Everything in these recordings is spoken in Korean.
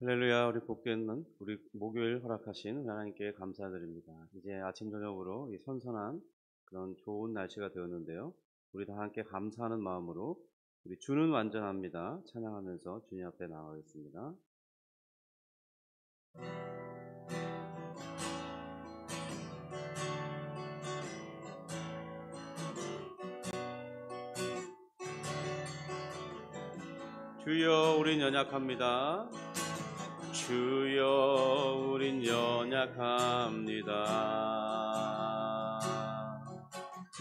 할렐루야, 우리 복되는 우리 목요일 허락하신 하나님께 감사드립니다. 이제 아침 저녁으로 이 선선한 그런 좋은 날씨가 되었는데요. 우리 다 함께 감사하는 마음으로 우리 주는 완전합니다 찬양하면서 주님 앞에 나가겠습니다. 주여 우린 연약합니다. 주여 우린 연약합니다.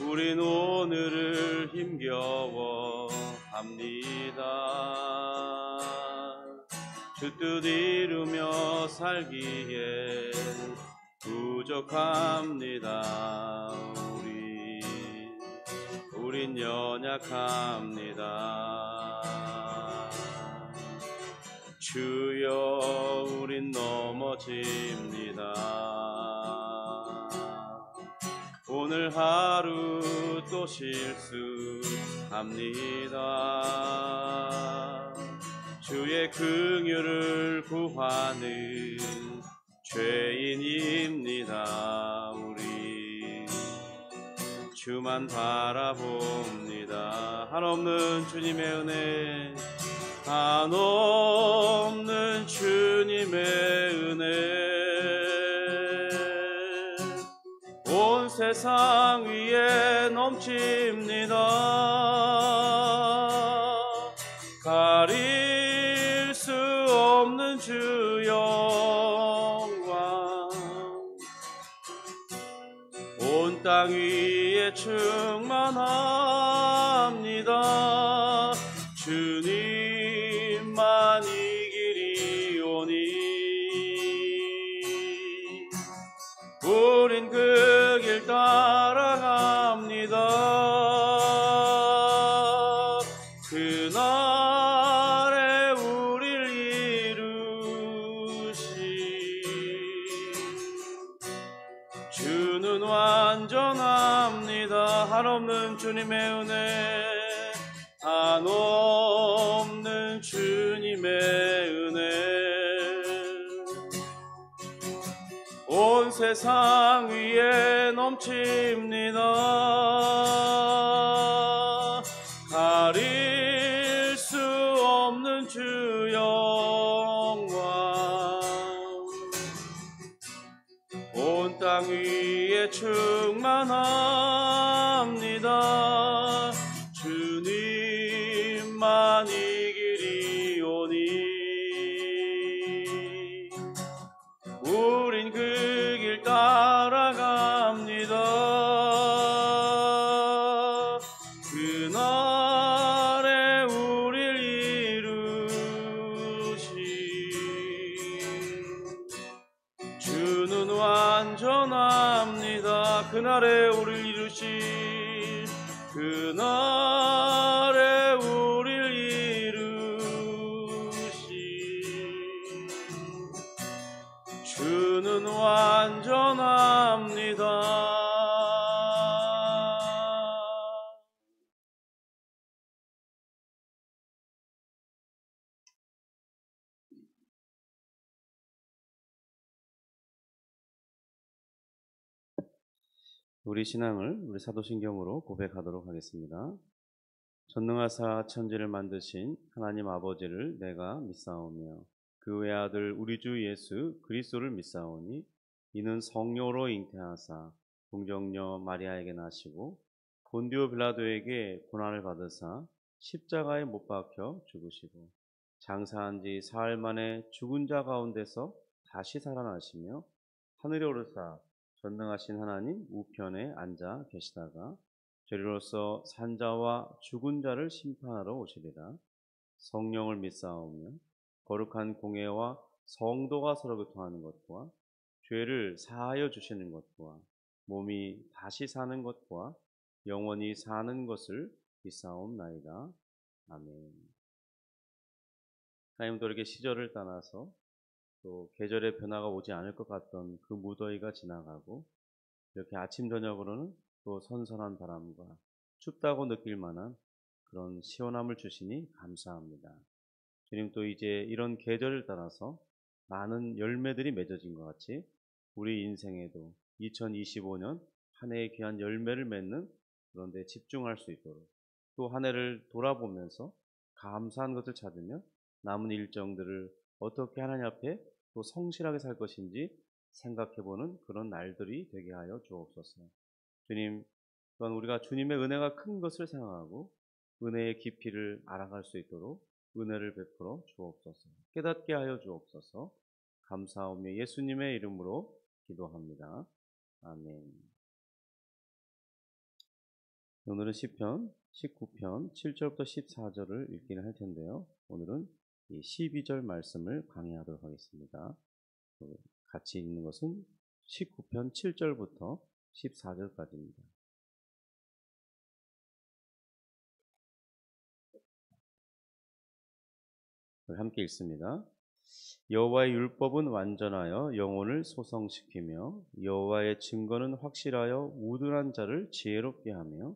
우린 오늘을 힘겨워 합니다. 주 뜻 이루며 살기에 부족합니다. 우린 연약합니다. 주여 우린 넘어집니다. 오늘 하루 또 실수합니다. 주의 긍휼을 구하는 죄인입니다. 우리 주만 바라봅니다. 한없는 주님의 은혜, 한없는 주님의 은혜, 온 세상 위에 넘칩니다. 가릴 수 없는 주 영광, 온 땅 위에 충만합니다. 주님만 이기리오니 우린 그 길 따라갑니다. 그날에 우릴 이루시 주는 완전합니다. 한없는 주님의 은혜, 한없는 주님의 은혜, 온 세상 위에 넘칩니다. 가릴 수 없는 주 영광, 온 땅 위에 충만합니다. 주님만 이기리오니 우린 그 길 따라갑니다. 그날에 우릴 이루시 주는 완전합니다. 그날에 우릴 이루시, 그날에 우릴 이루시 주는 완전합니다. 우리 신앙을 우리 사도신경으로 고백하도록 하겠습니다. 전능하사 천지를 만드신 하나님 아버지를 내가 믿사오며 그 외아들 우리 주 예수 그리스도를 믿사오니 이는 성령으로 잉태하사 동정녀 마리아에게 나시고 본디오 빌라도에게 고난을 받으사 십자가에 못 박혀 죽으시고 장사한 지 사흘 만에 죽은 자 가운데서 다시 살아나시며 하늘에 오르사 전능하신 하나님 우편에 앉아 계시다가 저리로서 산자와 죽은 자를 심판하러 오시리라. 성령을 믿사오며 거룩한 공회와 성도가 서로 교통하는 것과 죄를 사하여 주시는 것과 몸이 다시 사는 것과 영원히 사는 것을 믿사옵나이다. 아멘. 하나님도 이렇게 시절을 떠나서 또 계절의 변화가 오지 않을 것 같던 그 무더위가 지나가고 이렇게 아침 저녁으로는 또 선선한 바람과 춥다고 느낄 만한 그런 시원함을 주시니 감사합니다. 주님, 또 이제 이런 계절을 따라서 많은 열매들이 맺어진 것 같이 우리 인생에도 2025년 한 해의 귀한 열매를 맺는 그런 데 집중할 수 있도록 또 한 해를 돌아보면서 감사한 것을 찾으며 남은 일정들을 어떻게 하나님 앞에 또 성실하게 살 것인지 생각해보는 그런 날들이 되게 하여 주옵소서. 주님, 또한 우리가 주님의 은혜가 큰 것을 생각하고 은혜의 깊이를 알아갈 수 있도록 은혜를 베풀어 주옵소서. 깨닫게 하여 주옵소서. 감사하며 예수님의 이름으로 기도합니다. 아멘. 오늘은 시편 19편 7절부터 14절을 읽기는 할 텐데요. 오늘은 이 12절 말씀을 강의하도록 하겠습니다. 같이 읽는 것은 19편 7절부터 14절까지입니다. 함께 읽습니다. 여호와의 율법은 완전하여 영혼을 소성시키며 여호와의 증거는 확실하여 우둔한 자를 지혜롭게 하며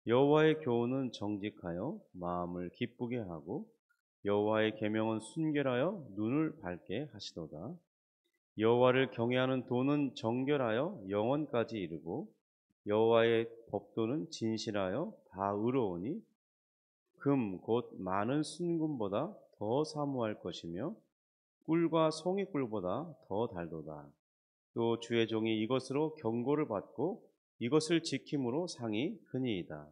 여호와의 교훈은 정직하여 마음을 기쁘게 하고 여호와의 계명은 순결하여 눈을 밝게 하시도다. 여호와를 경외하는 도는 정결하여 영원까지 이르고 여호와의 법도는 진실하여 다 의로우니 금 곧 많은 순금보다 더 사모할 것이며 꿀과 송이꿀보다 더 달도다. 또 주의 종이 이것으로 경고를 받고 이것을 지킴으로 상이 크니이다.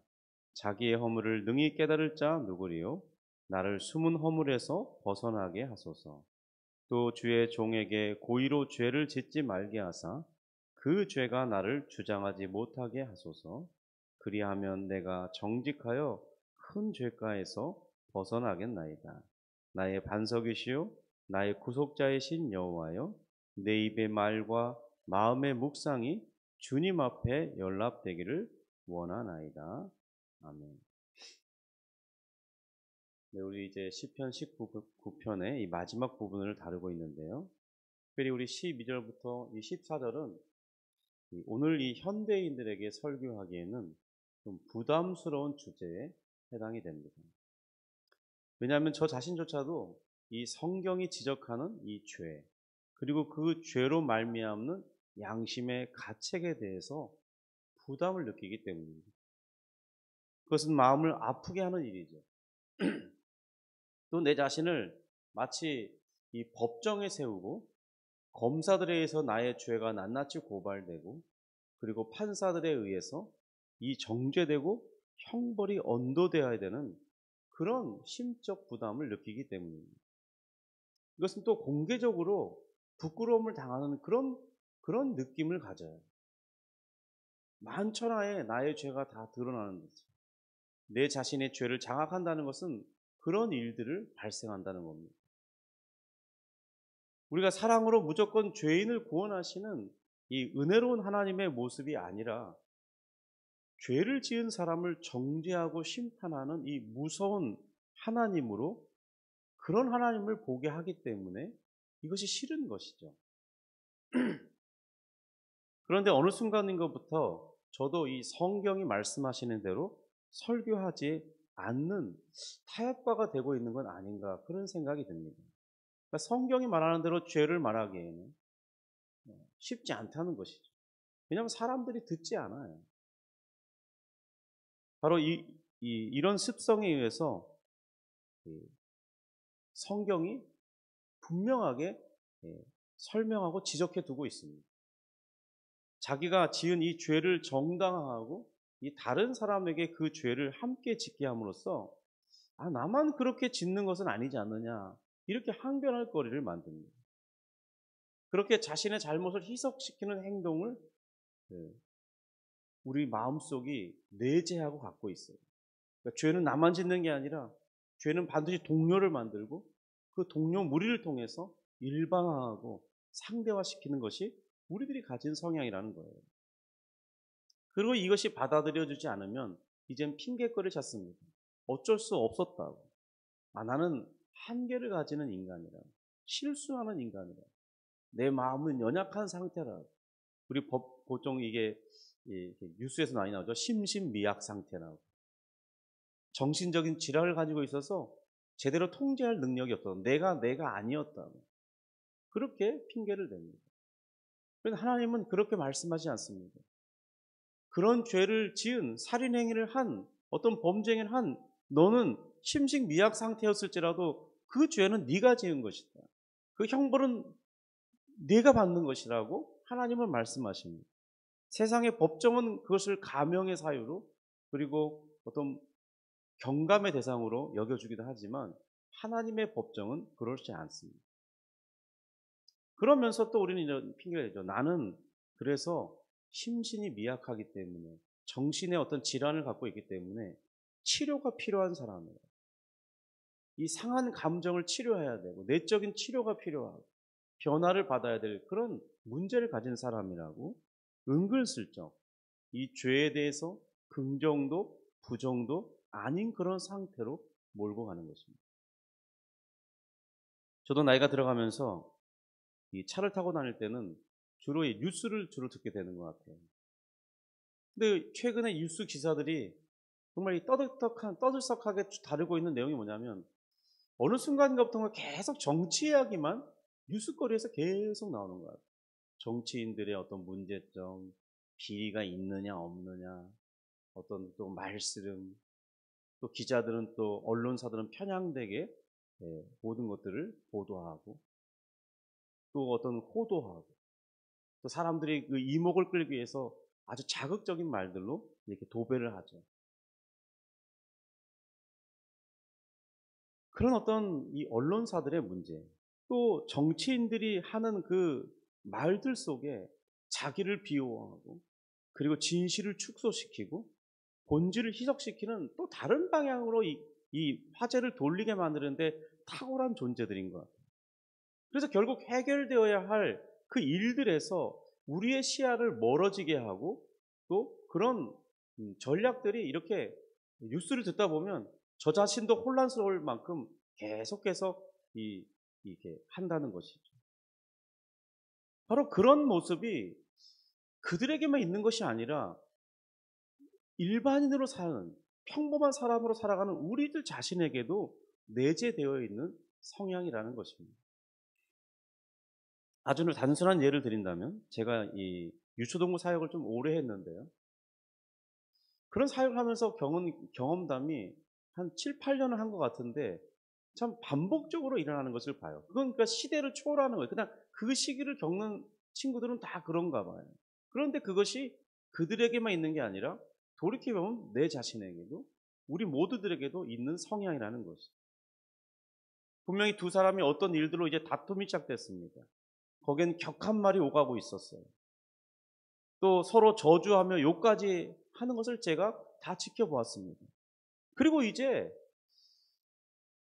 자기의 허물을 능히 깨달을 자 누구리요? 나를 숨은 허물에서 벗어나게 하소서. 또 주의 종에게 고의로 죄를 짓지 말게 하사 그 죄가 나를 주장하지 못하게 하소서. 그리하면 내가 정직하여 큰 죄가에서 벗어나겠나이다. 나의 반석이시요 나의 구속자이신 여호와여, 내 입의 말과 마음의 묵상이 주님 앞에 연락되기를 원하나이다. 아멘. 네, 우리 이제 시편 19편의 이 마지막 부분을 다루고 있는데요. 특별히 우리 12절부터 이 14절은 오늘 이 현대인들에게 설교하기에는 좀 부담스러운 주제에 해당이 됩니다. 왜냐하면 저 자신조차도 이 성경이 지적하는 이 죄, 그리고 그 죄로 말미암는 양심의 가책에 대해서 부담을 느끼기 때문입니다. 그것은 마음을 아프게 하는 일이죠. 또 내 자신을 마치 이 법정에 세우고 검사들에 의해서 나의 죄가 낱낱이 고발되고 그리고 판사들에 의해서 이 정죄되고 형벌이 언도되어야 되는 그런 심적 부담을 느끼기 때문입니다. 이것은 또 공개적으로 부끄러움을 당하는 그런 느낌을 가져요. 만천하에 나의 죄가 다 드러나는 거죠. 내 자신의 죄를 자각한다는 것은 그런 일들을 발생한다는 겁니다. 우리가 사랑으로 무조건 죄인을 구원하시는 이 은혜로운 하나님의 모습이 아니라 죄를 지은 사람을 정죄하고 심판하는 이 무서운 하나님으로 그런 하나님을 보게 하기 때문에 이것이 싫은 것이죠. 그런데 어느 순간인 것부터 저도 이 성경이 말씀하시는 대로 설교하지 않는 타협과가 되고 있는 건 아닌가 그런 생각이 듭니다. 그러니까 성경이 말하는 대로 죄를 말하기에는 쉽지 않다는 것이죠. 왜냐하면 사람들이 듣지 않아요. 바로 이런 습성에 의해서 성경이 분명하게 설명하고 지적해 두고 있습니다. 자기가 지은 이 죄를 정당화하고 이 다른 사람에게 그 죄를 함께 짓게 함으로써 나만 그렇게 짓는 것은 아니지 않느냐 이렇게 항변할 거리를 만듭니다. 그렇게 자신의 잘못을 희석시키는 행동을 우리 마음속이 내재하고 갖고 있어요. 그러니까 죄는 나만 짓는 게 아니라 죄는 반드시 동료를 만들고 그 동료 무리를 통해서 일반화하고 상대화시키는 것이 우리들이 가진 성향이라는 거예요. 그리고 이것이 받아들여지지 않으면 이젠 핑계거리를 찾습니다. 어쩔 수 없었다고. 나는 한계를 가지는 인간이라. 실수하는 인간이라. 내 마음은 연약한 상태라. 우리 보통 이게 뉴스에서 많이 나오죠. 심신미약 상태라고. 정신적인 질환을 가지고 있어서 제대로 통제할 능력이 없어서 내가 아니었다고. 그렇게 핑계를 댑니다. 그런데 하나님은 그렇게 말씀하지 않습니다. 그런 죄를 지은 살인행위를 한 어떤 범죄행위를 한 너는 심신미약 상태였을지라도 그 죄는 네가 지은 것이다. 그 형벌은 네가 받는 것이라고 하나님은 말씀하십니다. 세상의 법정은 그것을 감형의 사유로 그리고 어떤 경감의 대상으로 여겨주기도 하지만 하나님의 법정은 그렇지 않습니다. 그러면서 또 우리는 이런 핑계를 대죠. 나는 그래서 심신이 미약하기 때문에 정신의 어떤 질환을 갖고 있기 때문에 치료가 필요한 사람이에요. 이 상한 감정을 치료해야 되고 내적인 치료가 필요하고 변화를 받아야 될 그런 문제를 가진 사람이라고 은근슬쩍 이 죄에 대해서 긍정도 부정도 아닌 그런 상태로 몰고 가는 것입니다. 저도 나이가 들어가면서 이 차를 타고 다닐 때는 주로 이 뉴스를 주로 듣게 되는 것 같아요. 근데 최근에 뉴스 기사들이 정말 이 떠들썩하게 다루고 있는 내용이 뭐냐면 어느 순간인가부터 계속 정치 이야기만 뉴스거리에서 계속 나오는 것 같아요. 정치인들의 어떤 문제점, 비리가 있느냐 없느냐, 어떤 또 말쓰름, 또 기자들은 또 언론사들은 편향되게 모든 것들을 보도하고 또 어떤 호도하고 또 사람들이 그 이목을 끌기 위해서 아주 자극적인 말들로 이렇게 도배를 하죠. 그런 어떤 이 언론사들의 문제, 또 정치인들이 하는 그 말들 속에 자기를 비호하고 그리고 진실을 축소시키고 본질을 희석시키는 또 다른 방향으로 이 화제를 돌리게 만드는데 탁월한 존재들인 것 같아요. 그래서 결국 해결되어야 할 그 일들에서 우리의 시야를 멀어지게 하고 또 그런 전략들이 이렇게 뉴스를 듣다 보면 저 자신도 혼란스러울 만큼 계속해서 이게 한다는 것이죠. 바로 그런 모습이 그들에게만 있는 것이 아니라 일반인으로 사는 평범한 사람으로 살아가는 우리들 자신에게도 내재되어 있는 성향이라는 것입니다. 아주 단순한 예를 드린다면 제가 이 유초동부 사역을 좀 오래 했는데요. 그런 사역을 하면서 경험담이 한 7, 8년을 한 것 같은데 참 반복적으로 일어나는 것을 봐요. 그건 그러니까 시대를 초월하는 거예요. 그냥 그 시기를 겪는 친구들은 다 그런가 봐요. 그런데 그것이 그들에게만 있는 게 아니라 돌이켜보면 내 자신에게도 우리 모두들에게도 있는 성향이라는 것이. 분명히 두 사람이 어떤 일들로 이제 다툼이 시작됐습니다. 거기엔 격한 말이 오가고 있었어요. 또 서로 저주하며 욕까지 하는 것을 제가 다 지켜보았습니다. 그리고 이제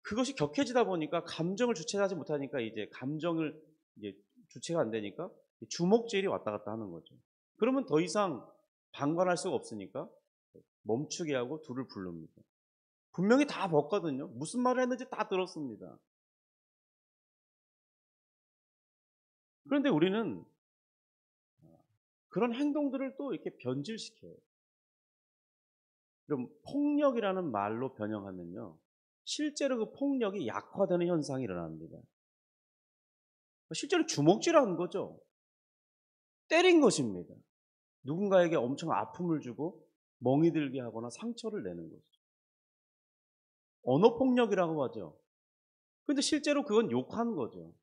그것이 격해지다 보니까 감정을 주체하지 못하니까 이제 감정을 이제 주체가 안 되니까 주먹질이 왔다 갔다 하는 거죠. 그러면 더 이상 방관할 수가 없으니까 멈추게 하고 둘을 부릅니다. 분명히 다 봤거든요. 무슨 말을 했는지 다 들었습니다. 그런데 우리는 그런 행동들을 또 이렇게 변질시켜요. 그럼 폭력이라는 말로 변형하면요. 실제로 그 폭력이 약화되는 현상이 일어납니다. 실제로 주먹질하는 거죠. 때린 것입니다. 누군가에게 엄청 아픔을 주고 멍이 들게 하거나 상처를 내는 거죠. 언어폭력이라고 하죠. 근데 실제로 그건 욕하는 거죠.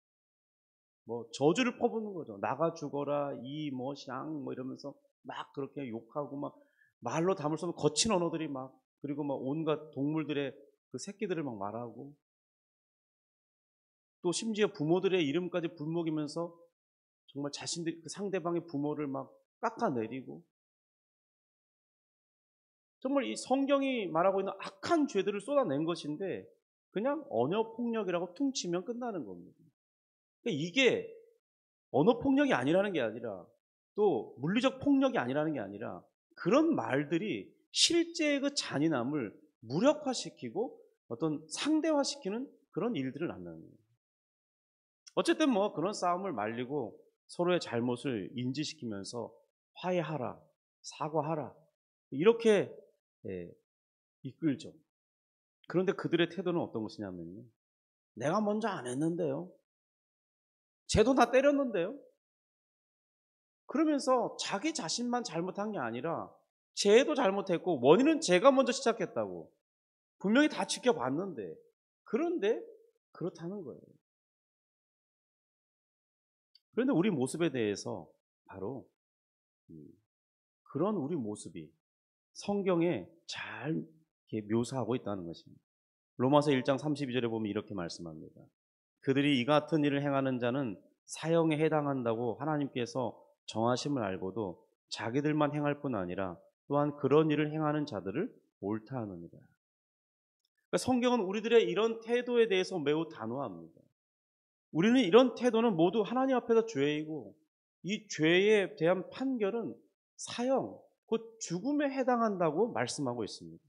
뭐 저주를 퍼붓는 거죠. 나가 죽어라 뭐 이러면서 막 그렇게 욕하고 막 말로 담을 수 없는 거친 언어들이 막 그리고 막 온갖 동물들의 그 새끼들을 막 말하고 또 심지어 부모들의 이름까지 불먹이면서 정말 자신들 그 상대방의 부모를 막 깎아내리고 정말 이 성경이 말하고 있는 악한 죄들을 쏟아낸 것인데 그냥 언어 폭력이라고 퉁치면 끝나는 겁니다. 그러니까 이게 언어 폭력이 아니라는 게 아니라 또 물리적 폭력이 아니라는 게 아니라 그런 말들이 실제의 그 잔인함을 무력화시키고 어떤 상대화시키는 그런 일들을 낳는 거예요. 어쨌든 뭐 그런 싸움을 말리고 서로의 잘못을 인지시키면서 화해하라, 사과하라 이렇게 이끌죠. 그런데 그들의 태도는 어떤 것이냐면요. 내가 먼저 안 했는데요. 쟤도 나 때렸는데요. 그러면서 자기 자신만 잘못한 게 아니라 쟤도 잘못했고 원인은 제가 먼저 시작했다고. 분명히 다 지켜봤는데. 그런데 그렇다는 거예요. 그런데 우리 모습에 대해서 바로 그런 우리 모습이 성경에 잘 이렇게 묘사하고 있다는 것입니다. 로마서 1장 32절에 보면 이렇게 말씀합니다. 그들이 이 같은 일을 행하는 자는 사형에 해당한다고 하나님께서 정하심을 알고도 자기들만 행할 뿐 아니라 또한 그런 일을 행하는 자들을 옳다 하느니라. 그러니까 성경은 우리들의 이런 태도에 대해서 매우 단호합니다. 우리는 이런 태도는 모두 하나님 앞에서 죄이고 이 죄에 대한 판결은 사형, 곧 죽음에 해당한다고 말씀하고 있습니다.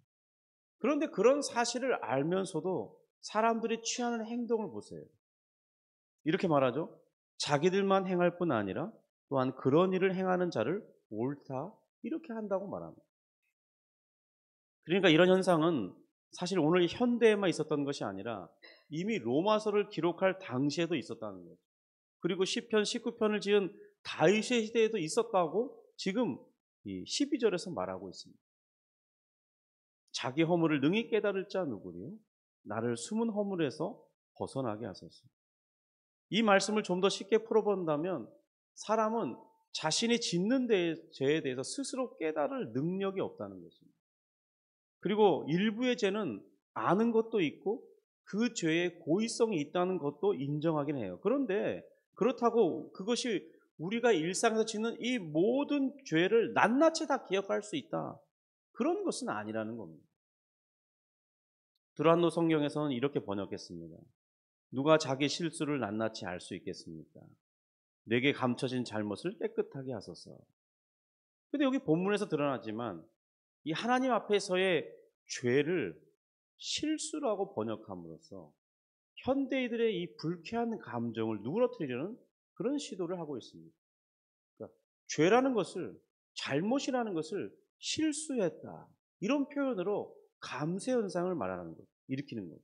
그런데 그런 사실을 알면서도 사람들이 취하는 행동을 보세요. 이렇게 말하죠. 자기들만 행할 뿐 아니라 또한 그런 일을 행하는 자를 옳다 이렇게 한다고 말합니다. 그러니까 이런 현상은 사실 오늘 현대에만 있었던 것이 아니라 이미 로마서를 기록할 당시에도 있었다는 거죠. 그리고 시편 19편을 지은 다윗의 시대에도 있었다고 지금 이 12절에서 말하고 있습니다. 자기 허물을 능히 깨달을 자 누구리요? 나를 숨은 허물에서 벗어나게 하소서. 이 말씀을 좀 더 쉽게 풀어본다면 사람은 자신이 짓는 죄에 대해서 스스로 깨달을 능력이 없다는 것입니다. 그리고 일부의 죄는 아는 것도 있고 그 죄의 고의성이 있다는 것도 인정하긴 해요. 그런데 그렇다고 그것이 우리가 일상에서 짓는 이 모든 죄를 낱낱이 다 기억할 수 있다. 그런 것은 아니라는 겁니다. 두란노 성경에서는 이렇게 번역했습니다. 누가 자기 실수를 낱낱이 알 수 있겠습니까? 내게 감춰진 잘못을 깨끗하게 하소서. 근데 여기 본문에서 드러나지만 이 하나님 앞에서의 죄를 실수라고 번역함으로써 현대인들의 이 불쾌한 감정을 누그러뜨리려는 그런 시도를 하고 있습니다. 그러니까 죄라는 것을, 잘못이라는 것을 실수했다. 이런 표현으로 감세 현상을 말하는 것, 일으키는 것.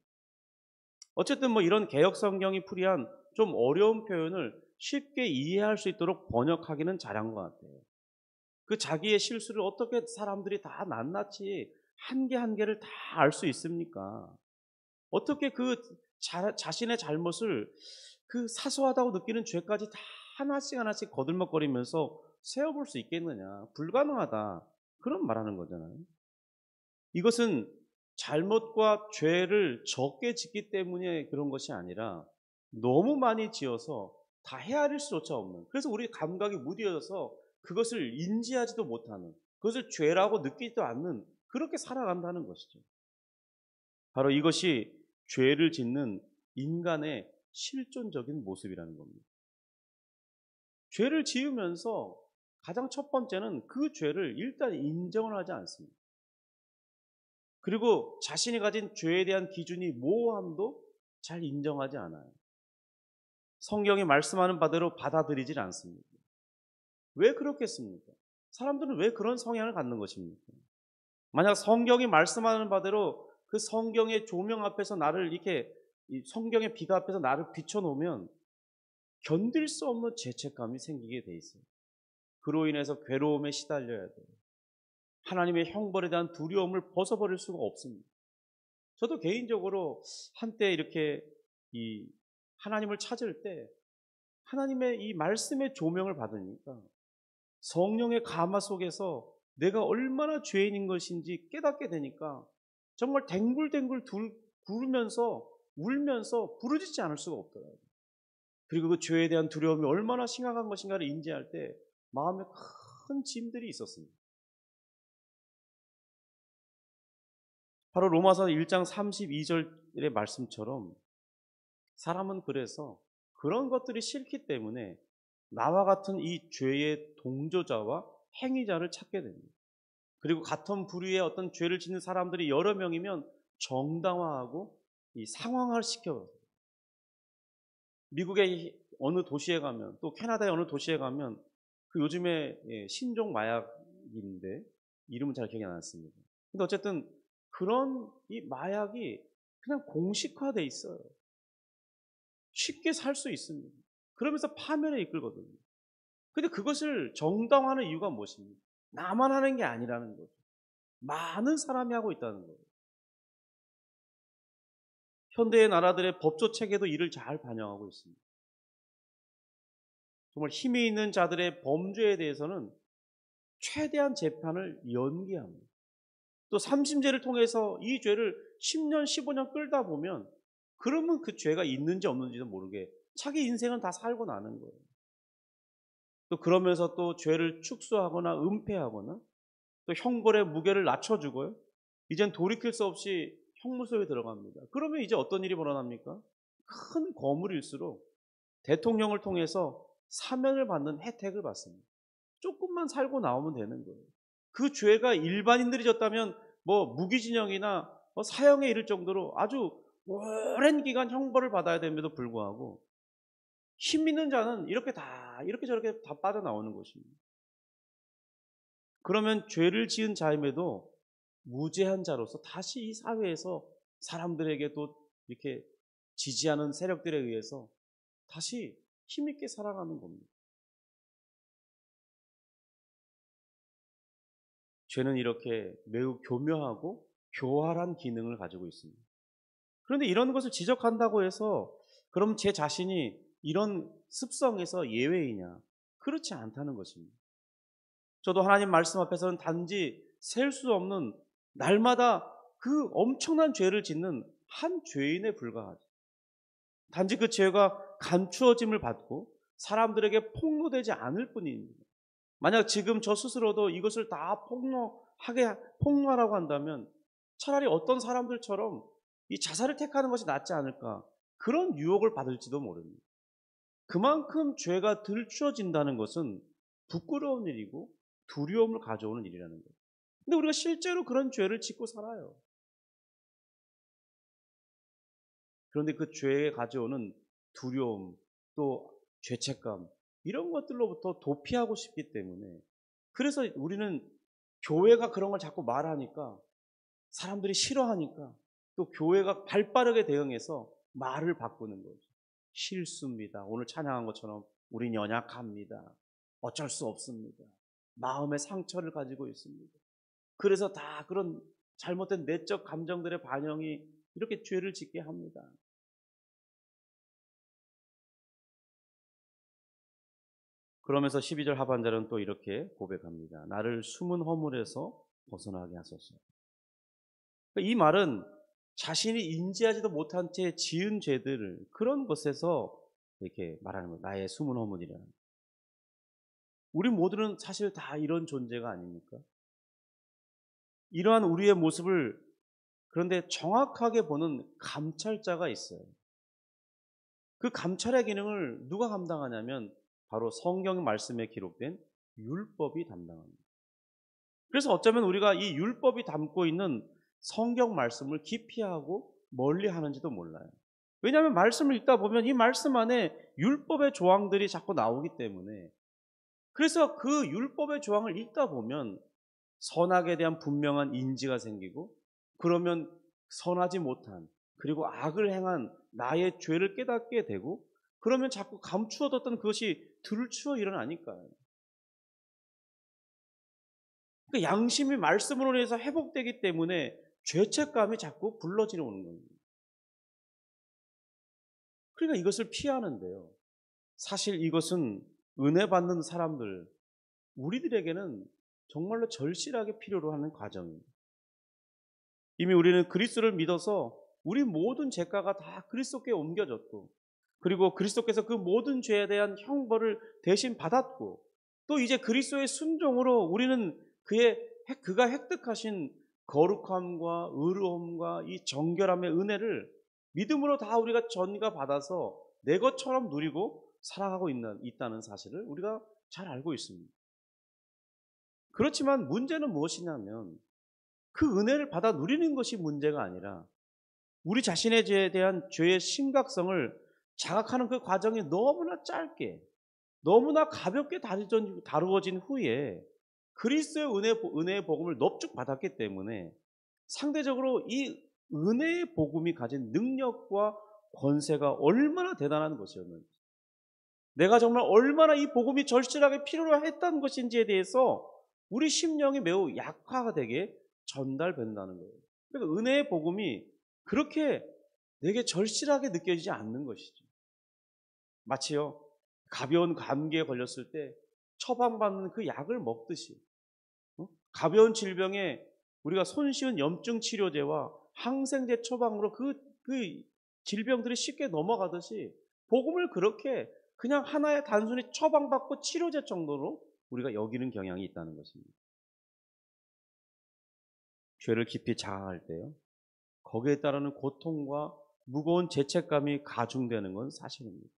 어쨌든 뭐 이런 개역 성경이 풀이한 좀 어려운 표현을 쉽게 이해할 수 있도록 번역하기는 잘한 것 같아요. 그 자기의 실수를 어떻게 사람들이 다 낱낱이 한 개 한 개를 다 알 수 있습니까? 어떻게 그 자신의 잘못을 그 사소하다고 느끼는 죄까지 다 하나씩 하나씩 거들먹거리면서 세어볼 수 있겠느냐? 불가능하다. 그런 말하는 거잖아요. 이것은 잘못과 죄를 적게 짓기 때문에 그런 것이 아니라 너무 많이 지어서 다 헤아릴 수조차 없는, 그래서 우리 감각이 무뎌져서 그것을 인지하지도 못하는, 그것을 죄라고 느끼지도 않는, 그렇게 살아간다는 것이죠. 바로 이것이 죄를 짓는 인간의 실존적인 모습이라는 겁니다. 죄를 지으면서 가장 첫 번째는 그 죄를 일단 인정을 하지 않습니다. 그리고 자신이 가진 죄에 대한 기준이 모호함도 잘 인정하지 않아요. 성경이 말씀하는 바대로 받아들이질 않습니다. 왜 그렇겠습니까? 사람들은 왜 그런 성향을 갖는 것입니까? 만약 성경이 말씀하는 바대로 그 성경의 조명 앞에서 나를 이렇게, 이 성경의 비가 앞에서 나를 비춰놓으면 견딜 수 없는 죄책감이 생기게 돼 있어요. 그로 인해서 괴로움에 시달려야 돼요. 하나님의 형벌에 대한 두려움을 벗어버릴 수가 없습니다. 저도 개인적으로 한때 이렇게 이 하나님을 찾을 때 하나님의 이 말씀의 조명을 받으니까 성령의 감화 속에서 내가 얼마나 죄인인 것인지 깨닫게 되니까 정말 뒹굴뒹굴 구르면서 울면서 부르짖지 않을 수가 없더라고요. 그리고 그 죄에 대한 두려움이 얼마나 심각한 것인가를 인지할 때 마음에 큰 짐들이 있었습니다. 바로 로마서 1장 32절의 말씀처럼 사람은 그래서 그런 것들이 싫기 때문에 나와 같은 이 죄의 동조자와 행위자를 찾게 됩니다. 그리고 같은 부류의 어떤 죄를 짓는 사람들이 여러 명이면 정당화하고 이 상황화를 시켜요. 미국의 어느 도시에 가면, 또 캐나다의 어느 도시에 가면 그 요즘에 신종 마약인데 이름은 잘 기억이 안 났습니다. 근데 어쨌든 그런 이 마약이 그냥 공식화돼 있어요. 쉽게 살 수 있습니다. 그러면서 파멸에 이끌거든요. 근데 그것을 정당화하는 이유가 무엇입니까? 나만 하는 게 아니라는 거죠. 많은 사람이 하고 있다는 거예요. 현대의 나라들의 법조 체계도 이를 잘 반영하고 있습니다. 정말 힘이 있는 자들의 범죄에 대해서는 최대한 재판을 연기합니다. 또 삼심제를 통해서 이 죄를 10년, 15년 끌다 보면 그러면 그 죄가 있는지 없는지도 모르게 자기 인생은 다 살고 나는 거예요. 또 그러면서 또 죄를 축소하거나 은폐하거나 또 형벌의 무게를 낮춰주고요. 이젠 돌이킬 수 없이 형무소에 들어갑니다. 그러면 이제 어떤 일이 벌어납니까? 큰 거물일수록 대통령을 통해서 사면을 받는 혜택을 받습니다. 조금만 살고 나오면 되는 거예요. 그 죄가 일반인들이 졌다면 뭐 무기징역이나 사형에 이를 정도로 아주 오랜 기간 형벌을 받아야 됨에도 불구하고 힘 있는 자는 이렇게 저렇게 다 빠져나오는 것입니다. 그러면 죄를 지은 자임에도 무죄한 자로서 다시 이 사회에서 사람들에게 또 이렇게 지지하는 세력들에 의해서 다시 힘있게 살아가는 겁니다. 죄는 이렇게 매우 교묘하고 교활한 기능을 가지고 있습니다. 그런데 이런 것을 지적한다고 해서 그럼 제 자신이 이런 습성에서 예외이냐? 그렇지 않다는 것입니다. 저도 하나님 말씀 앞에서는 단지 셀 수 없는 날마다 그 엄청난 죄를 짓는 한 죄인에 불과하죠. 단지 그 죄가 감추어짐을 받고 사람들에게 폭로되지 않을 뿐입니다. 만약 지금 저 스스로도 이것을 다 폭로하라고 한다면 차라리 어떤 사람들처럼 이 자살을 택하는 것이 낫지 않을까, 그런 유혹을 받을지도 모릅니다. 그만큼 죄가 들추어진다는 것은 부끄러운 일이고 두려움을 가져오는 일이라는 거예요. 근데 우리가 실제로 그런 죄를 짓고 살아요. 그런데 그 죄에 가져오는 두려움, 또 죄책감, 이런 것들로부터 도피하고 싶기 때문에, 그래서 우리는 교회가 그런 걸 자꾸 말하니까 사람들이 싫어하니까 또 교회가 발빠르게 대응해서 말을 바꾸는 거죠. 실수입니다. 오늘 찬양한 것처럼 우린 연약합니다. 어쩔 수 없습니다. 마음의 상처를 가지고 있습니다. 그래서 다 그런 잘못된 내적 감정들의 반영이 이렇게 죄를 짓게 합니다. 그러면서 12절 하반절은 또 이렇게 고백합니다. 나를 숨은 허물에서 벗어나게 하소서. 이 말은 자신이 인지하지도 못한 채 지은 죄들을 그런 것에서 이렇게 말하는 거예요. 나의 숨은 허물이라는. 우리 모두는 사실 다 이런 존재가 아닙니까? 이러한 우리의 모습을 그런데 정확하게 보는 감찰자가 있어요. 그 감찰의 기능을 누가 감당하냐면 바로 성경 말씀에 기록된 율법이 담당합니다. 그래서 어쩌면 우리가 이 율법이 담고 있는 성경 말씀을 기피하고 멀리 하는지도 몰라요. 왜냐하면 말씀을 읽다 보면 이 말씀 안에 율법의 조항들이 자꾸 나오기 때문에, 그래서 그 율법의 조항을 읽다 보면 선악에 대한 분명한 인지가 생기고, 그러면 선하지 못한 그리고 악을 행한 나의 죄를 깨닫게 되고, 그러면 자꾸 감추어뒀던 그것이 들추어 일어나니까요. 그러니까 양심이 말씀으로 인해서 회복되기 때문에 죄책감이 자꾸 불러지는 겁니다. 그러니까 이것을 피하는데요. 사실 이것은 은혜 받는 사람들, 우리들에게는 정말로 절실하게 필요로 하는 과정입니다. 이미 우리는 그리스도를 믿어서 우리 모든 죄가가 다 그리스도께 옮겨졌고, 그리고 그리스도께서 그 모든 죄에 대한 형벌을 대신 받았고, 또 이제 그리스도의 순종으로 우리는 그가 획득하신 거룩함과 의로움과 이 정결함의 은혜를 믿음으로 다 우리가 전가받아서 내 것처럼 누리고 살아가고 있다는 사실을 우리가 잘 알고 있습니다. 그렇지만 문제는 무엇이냐면 그 은혜를 받아 누리는 것이 문제가 아니라 우리 자신에 대한 죄의 심각성을 자각하는 그 과정이 너무나 짧게, 너무나 가볍게 다루어진 후에 그리스도의 은혜의 복음을 넙죽 받았기 때문에 상대적으로 이 은혜의 복음이 가진 능력과 권세가 얼마나 대단한 것이었는지, 내가 정말 얼마나 이 복음이 절실하게 필요했다는 것인지에 대해서 우리 심령이 매우 약화되게 전달된다는 거예요. 그러니까 은혜의 복음이 그렇게 내게 절실하게 느껴지지 않는 것이죠. 마치요, 가벼운 감기에 걸렸을 때 처방받는 그 약을 먹듯이, 가벼운 질병에 우리가 손쉬운 염증 치료제와 항생제 처방으로 그 질병들이 쉽게 넘어가듯이 복음을 그렇게 그냥 하나의 단순히 처방받고 치료제 정도로 우리가 여기는 경향이 있다는 것입니다. 죄를 깊이 자아할 때요, 거기에 따르는 고통과 무거운 죄책감이 가중되는 건 사실입니다.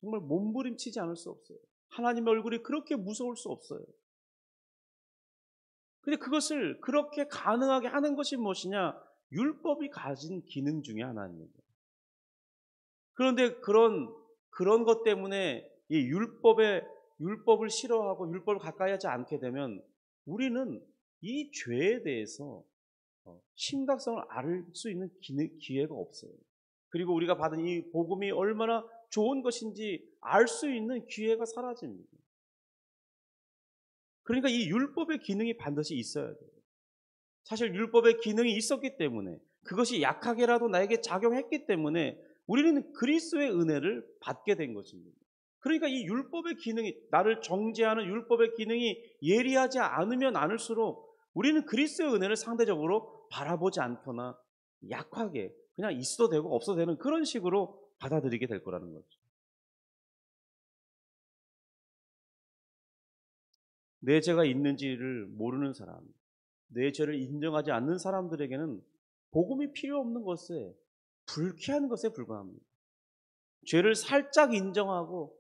정말 몸부림치지 않을 수 없어요. 하나님의 얼굴이 그렇게 무서울 수 없어요. 근데 그것을 그렇게 가능하게 하는 것이 무엇이냐? 율법이 가진 기능 중에 하나입니다. 그런데 그런 것 때문에 이 율법을 싫어하고 율법을 가까이 하지 않게 되면 우리는 이 죄에 대해서 심각성을 알 수 있는 기회가 없어요. 그리고 우리가 받은 이 복음이 얼마나 좋은 것인지 알 수 있는 기회가 사라집니다. 그러니까 이 율법의 기능이 반드시 있어야 돼요. 사실 율법의 기능이 있었기 때문에, 그것이 약하게라도 나에게 작용했기 때문에 우리는 그리스도의 은혜를 받게 된 것입니다. 그러니까 이 율법의 기능이, 나를 정죄하는 율법의 기능이 예리하지 않으면 않을수록 우리는 그리스도의 은혜를 상대적으로 바라보지 않거나 약하게 그냥 있어도 되고 없어도 되는 그런 식으로 받아들이게 될 거라는 거죠. 내 죄가 있는지를 모르는 사람, 내 죄를 인정하지 않는 사람들에게는 복음이 필요 없는 것에, 불쾌한 것에 불과합니다. 죄를 살짝 인정하고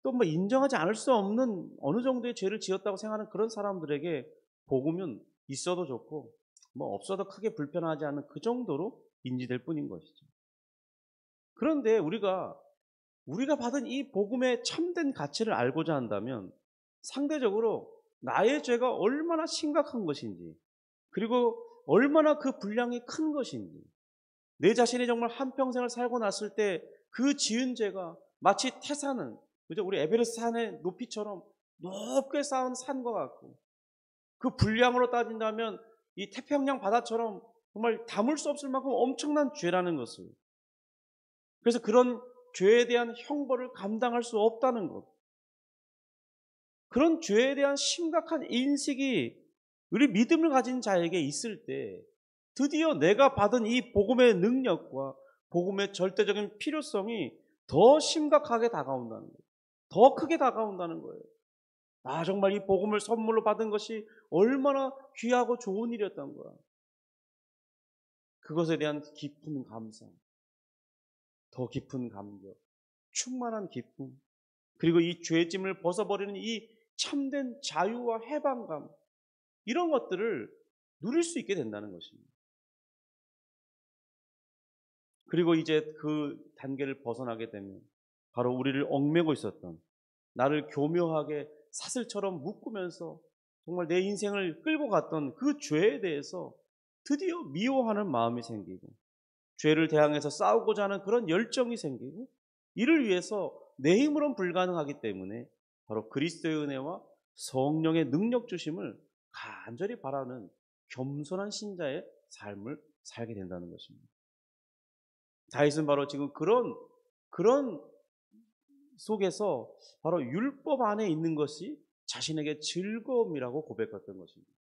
또 뭐 인정하지 않을 수 없는 어느 정도의 죄를 지었다고 생각하는 그런 사람들에게 복음은 있어도 좋고 뭐 없어도 크게 불편하지 않은 그 정도로 인지될 뿐인 것이죠. 그런데 우리가 받은 이 복음의 참된 가치를 알고자 한다면 상대적으로 나의 죄가 얼마나 심각한 것인지, 그리고 얼마나 그 분량이 큰 것인지, 내 자신이 정말 한평생을 살고 났을 때 그 지은 죄가 마치 태산은, 그죠? 우리 에베레스트 산의 높이처럼 높게 쌓은 산과 같고, 그 분량으로 따진다면 이 태평양 바다처럼 정말 담을 수 없을 만큼 엄청난 죄라는 것을, 그래서 그런 죄에 대한 형벌을 감당할 수 없다는 것, 그런 죄에 대한 심각한 인식이 우리 믿음을 가진 자에게 있을 때 드디어 내가 받은 이 복음의 능력과 복음의 절대적인 필요성이 더 심각하게 다가온다는 거예요. 더 크게 다가온다는 거예요. 아, 정말 이 복음을 선물로 받은 것이 얼마나 귀하고 좋은 일이었던 거야. 그것에 대한 깊은 감사, 더 깊은 감격, 충만한 기쁨, 그리고 이 죄짐을 벗어버리는 이 참된 자유와 해방감, 이런 것들을 누릴 수 있게 된다는 것입니다. 그리고 이제 그 단계를 벗어나게 되면 바로 우리를 얽매고 있었던, 나를 교묘하게 사슬처럼 묶으면서 정말 내 인생을 끌고 갔던 그 죄에 대해서 드디어 미워하는 마음이 생기고, 죄를 대항해서 싸우고자 하는 그런 열정이 생기고, 이를 위해서 내 힘으로는 불가능하기 때문에 바로 그리스도의 은혜와 성령의 능력 주심을 간절히 바라는 겸손한 신자의 삶을 살게 된다는 것입니다. 다윗은 바로 지금 그런 속에서 바로 율법 안에 있는 것이 자신에게 즐거움이라고 고백했던 것입니다.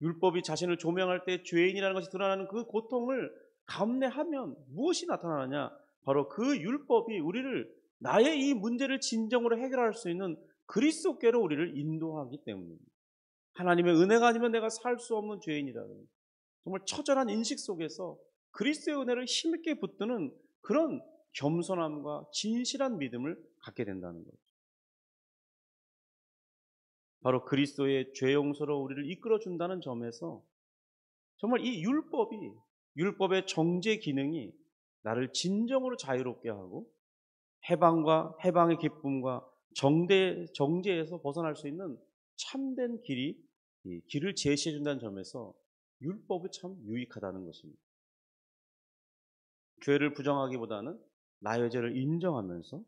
율법이 자신을 조명할 때 죄인이라는 것이 드러나는 그 고통을 감내하면 무엇이 나타나느냐? 바로 그 율법이 우리를, 나의 이 문제를 진정으로 해결할 수 있는 그리스도께로 우리를 인도하기 때문입니다. 하나님의 은혜가 아니면 내가 살 수 없는 죄인이라는 정말 처절한 인식 속에서 그리스도의 은혜를 힘있게 붙드는 그런 겸손함과 진실한 믿음을 갖게 된다는 거죠. 바로 그리스도의 죄 용서로 우리를 이끌어 준다는 점에서 정말 이 율법의 정죄 기능이 나를 진정으로 자유롭게 하고 해방의 기쁨과 정죄에서 벗어날 수 있는 참된 길을 제시해 준다는 점에서 율법이 참 유익하다는 것입니다. 죄를 부정하기보다는 나의 죄를 인정하면서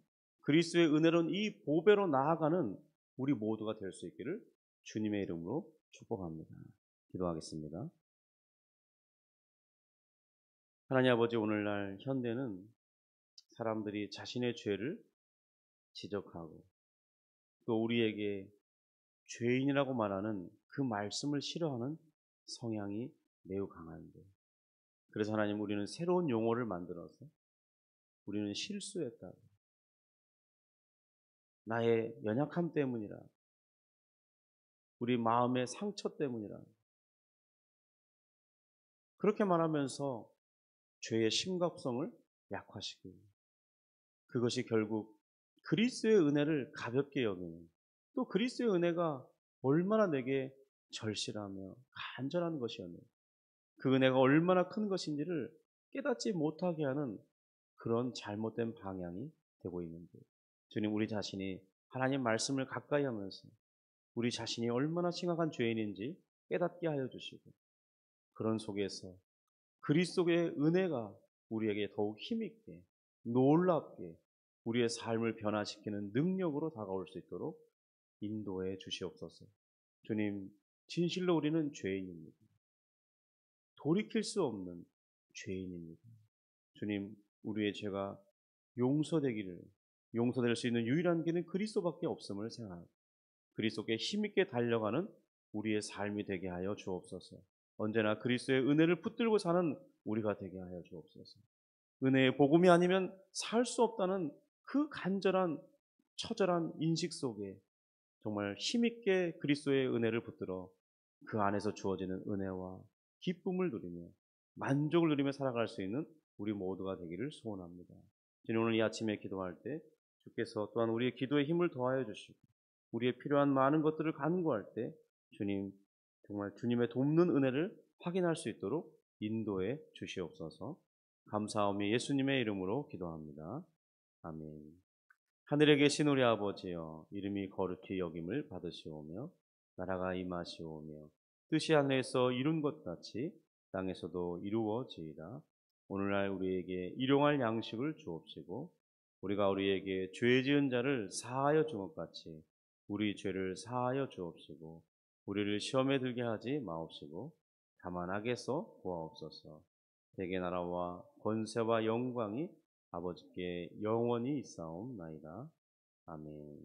그리스도의 은혜로운 이 보배로 나아가는 우리 모두가 될 수 있기를 주님의 이름으로 축복합니다. 기도하겠습니다. 하나님 아버지, 오늘날 현대는 사람들이 자신의 죄를 지적하고 또 우리에게 죄인이라고 말하는 그 말씀을 싫어하는 성향이 매우 강한데, 그래서 하나님, 우리는 새로운 용어를 만들어서 우리는 실수했다, 나의 연약함 때문이라, 우리 마음의 상처 때문이라, 그렇게 말하면서 죄의 심각성을 약화시키고, 그것이 결국 그리스도의 은혜를 가볍게 여기는, 또 그리스도의 은혜가 얼마나 내게 절실하며 간절한 것이었며 그 은혜가 얼마나 큰 것인지를 깨닫지 못하게 하는 그런 잘못된 방향이 되고 있는데, 주님, 우리 자신이 하나님 말씀을 가까이 하면서 우리 자신이 얼마나 심각한 죄인인지 깨닫게 하여 주시고, 그런 속에서 그리스도의 은혜가 우리에게 더욱 힘있게 놀랍게 우리의 삶을 변화시키는 능력으로 다가올 수 있도록 인도해 주시옵소서. 주님, 진실로 우리는 죄인입니다. 돌이킬 수 없는 죄인입니다. 주님, 우리의 죄가 용서될 수 있는 유일한 길은 그리스도밖에 없음을 생각하고 그리스도께 힘있게 달려가는 우리의 삶이 되게 하여 주옵소서. 언제나 그리스도의 은혜를 붙들고 사는 우리가 되게 하여 주옵소서. 은혜의 복음이 아니면 살 수 없다는 그 간절한 처절한 인식 속에 정말 힘있게 그리스도의 은혜를 붙들어 그 안에서 주어지는 은혜와 기쁨을 누리며 만족을 누리며 살아갈 수 있는 우리 모두가 되기를 소원합니다. 주님, 오늘 이 아침에 기도할 때 주께서 또한 우리의 기도에 힘을 더하여 주시고 우리의 필요한 많은 것들을 간구할 때 주님, 정말 주님의 돕는 은혜를 확인할 수 있도록 인도해 주시옵소서. 감사하며 예수님의 이름으로 기도합니다. 아멘. 하늘에 계신 우리 아버지여, 이름이 거룩히 여김을 받으시오며 나라가 임하시오며 뜻이 하늘에서 이룬 것 같이 땅에서도 이루어지이다. 오늘날 우리에게 일용할 양식을 주옵시고 우리가 우리에게 죄 지은 자를 사하여 준 것 같이 우리 죄를 사하여 주옵시고 우리를 시험에 들게 하지 마옵시고 다만 악에서 구하옵소서. 대개 나라와 권세와 영광이 아버지께 영원히 있사옵나이다. 아멘.